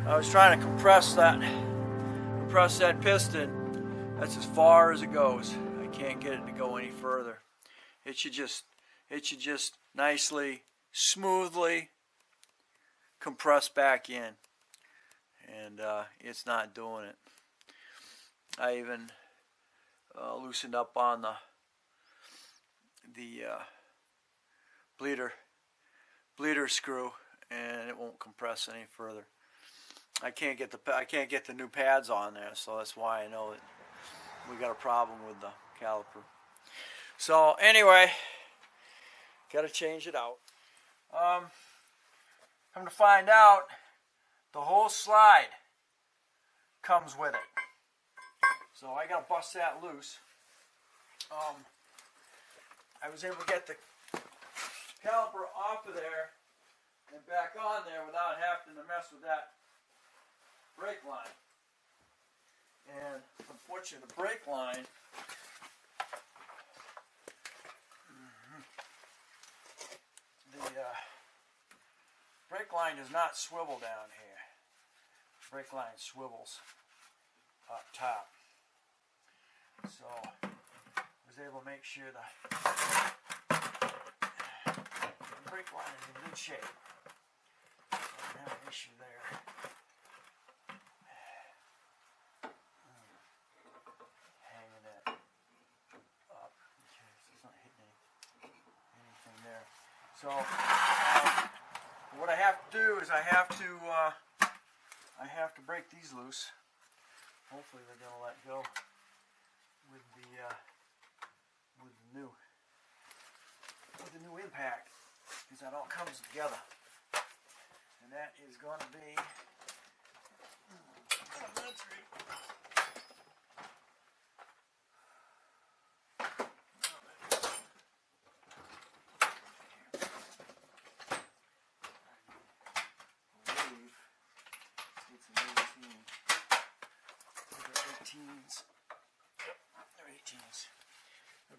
I was trying to compress that piston. That's as far as it goes. I can't get it to go any further. It should just nicely, smoothly compress back in, and it's not doing it. I even loosened up on the bleeder screw, and it won't compress any further. I can't get the new pads on there, so that's why I know that we got a problem with the caliper. So anyway, got to change it out. Come to find out, the whole slide comes with it. So I got to bust that loose. I was able to get the caliper off of there and back on there without having to mess with that brake line. And unfortunately, the brake line does not swivel down here. The brake line swivels up top. So I was able to make sure the brake line is in good shape. So I don't have an issue there. Hanging that up. Okay, so it's not hitting anything there. So what I have to do is I have to break these loose. Hopefully they're going to let go with the new impact, because that all comes together, and that is going to be elementary.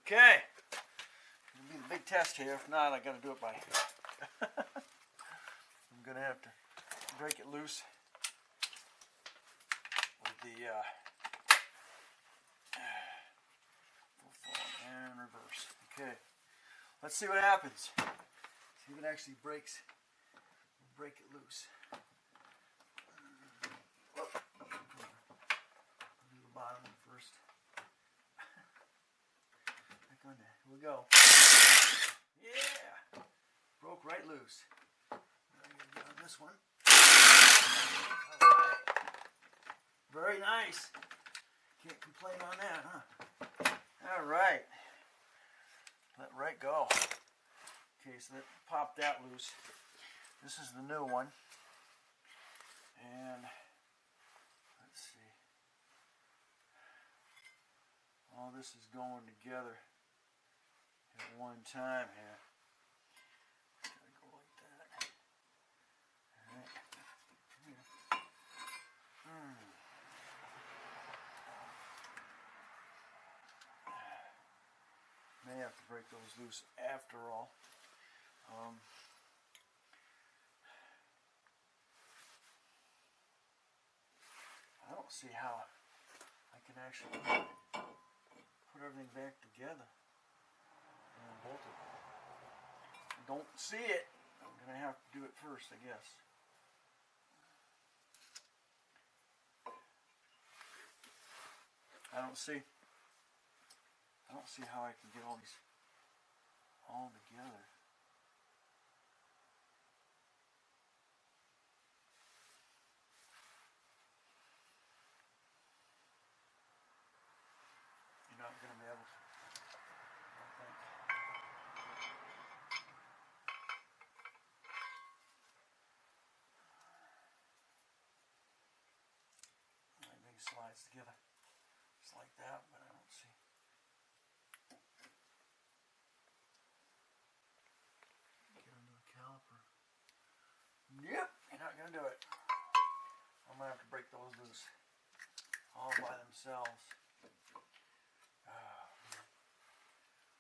Okay, it'll be the big test here. If not, I got to do it by. I'm gonna have to break it loose with the full form and reverse. Okay, let's see what happens. See if it actually breaks. We'll break it loose. Do the bottom one first. Here we go. Yeah! Broke right loose. I'm going to get on this one. Alright. Very nice. Can't complain on that, huh? Alright. Let right go. Okay, so that popped that loose. This is the new one. And let's see. All this is going together at one time here. Gotta go like that. Alright. May have to break those loose after all. I don't see how I can actually put everything back together. Bolt it. I don't see it. I'm going to have to do it first, I guess. I don't see how I can get all these all together. You're not going to be able to. Slides together just like that, but I don't see. Get under the caliper. Yep, you're not going to do it. I'm going to have to break those loose all by themselves. I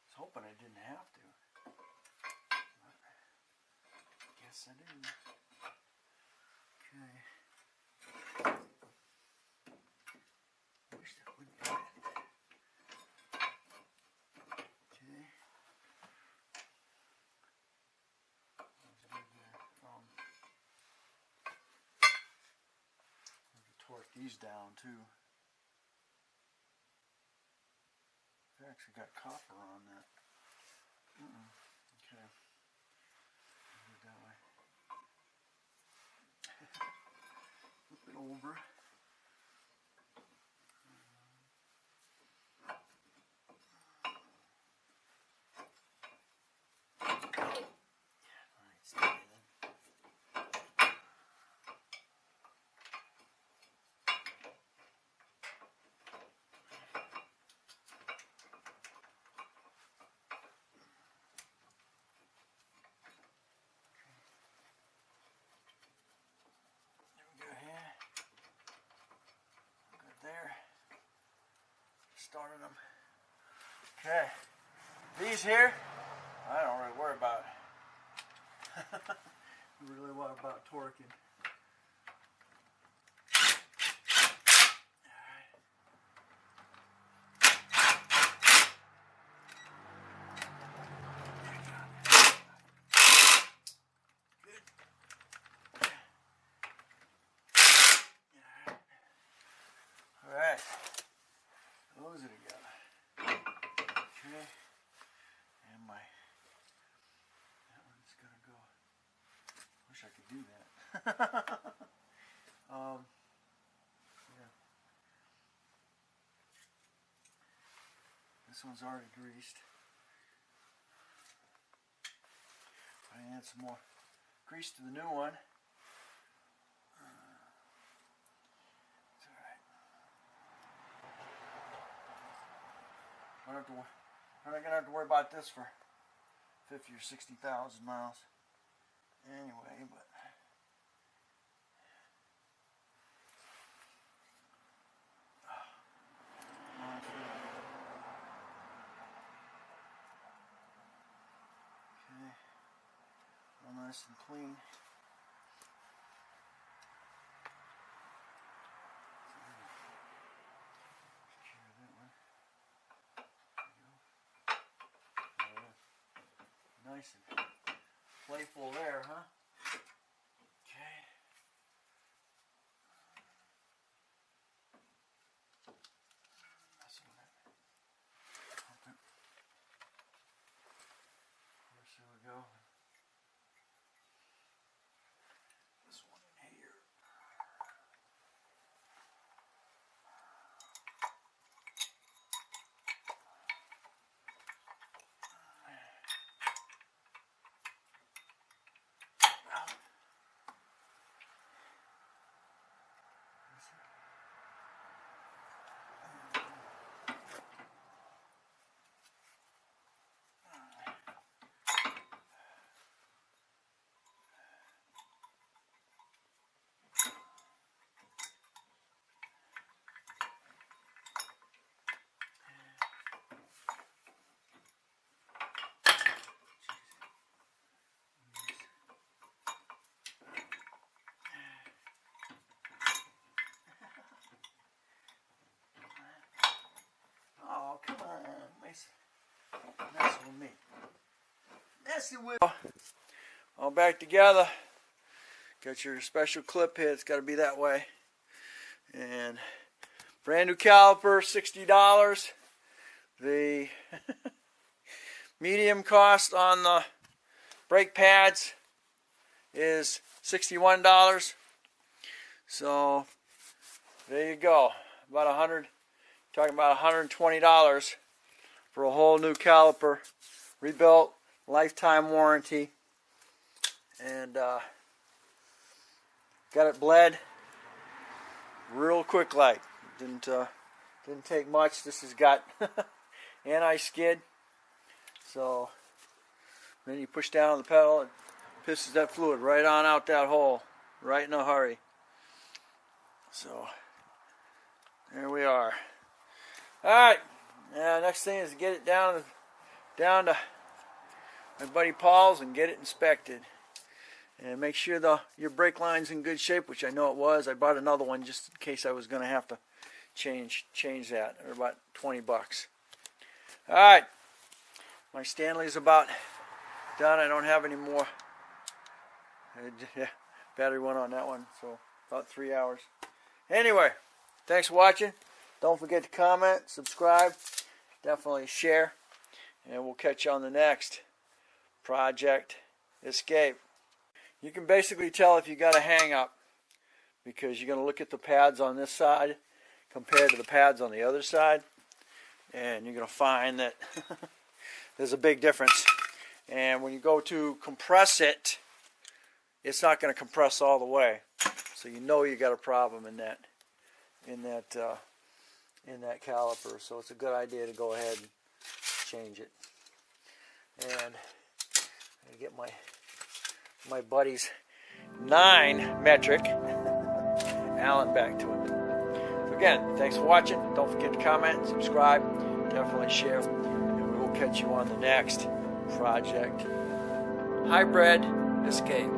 was hoping I didn't have to. But I guess I do. Okay. these down too. I've actually got copper on that. Okay. Do it that way. Flip it over. There, started them. Okay, these here, I don't really worry about. Really worry about torquing. Alright, those are together. Okay, and that one's gonna go. Wish I could do that. Yeah. This one's already greased. I add some more grease to the new one. I'm not going to have to worry about this for 50 or 60,000 miles anyway, but okay, all nice and clean. Nice and playful there, huh? Okay. Messing with it. Pump it. Of course, there we go. This one in here. Oh, come on, messing with me. Messing with all back together. Got your special clip here. It's got to be that way. And brand new caliper, $60. The medium cost on the brake pads is $61. So there you go. About talking about $120 for a whole new caliper, rebuilt, lifetime warranty, and got it bled real quick. Like didn't take much. This has got anti-skid, so then you push down on the pedal and pisses that fluid right on out that hole, right in a hurry. So there we are. Alright, next thing is to get it down to my buddy Paul's and get it inspected. And make sure your brake line's in good shape, which I know it was. I bought another one just in case I was going to have to change that. They're about 20 bucks. Alright, my Stanley's about done. I don't have any more. Battery went on that one, so about 3 hours. Anyway, Thanks for watching. Don't forget to comment, subscribe, definitely share, and we'll catch you on the next Project Escape. You can basically tell if you got a hang up because you're going to look at the pads on this side compared to the pads on the other side, and you're going to find that there's a big difference. And when you go to compress it, it's not going to compress all the way, so you know you got a problem in that caliper. So it's a good idea to go ahead and change it. And I get my buddy's 9 metric Allen back to it. So again, thanks for watching. Don't forget to comment, subscribe, definitely share, and we will catch you on the next Project Hybrid Escape.